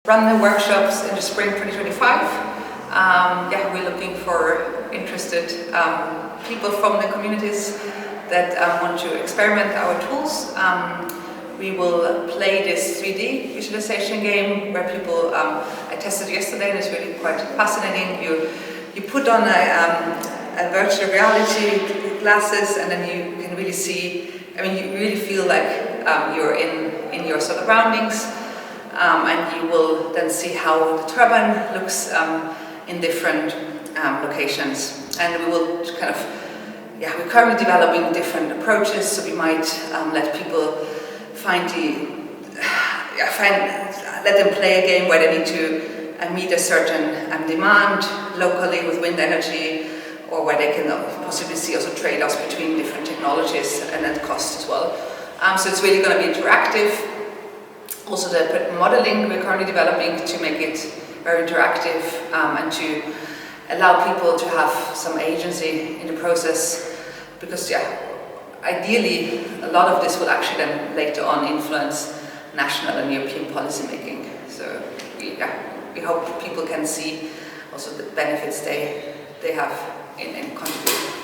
Run the workshops in the spring 2025. We're looking for interested people from the communities that want to experiment our tools. We will play this 3D visualization game where people, I tested yesterday and it's really quite fascinating. You put on a virtual reality glasses and then you can really see, you really feel like you're in your surroundings. And you will then see how the turbine looks in different locations. And we will we're currently developing different approaches, so we might let people let them play a game where they need to meet a certain demand locally with wind energy, or where they can possibly see also trade-offs between different technologies and then cost as well. So it's really going to be interactive. Also the modeling we're currently developing to make it very interactive and to allow people to have some agency in the process, because ideally a lot of this will actually then later on influence national and European policy making. So we hope people can see also the benefits they have in contributing.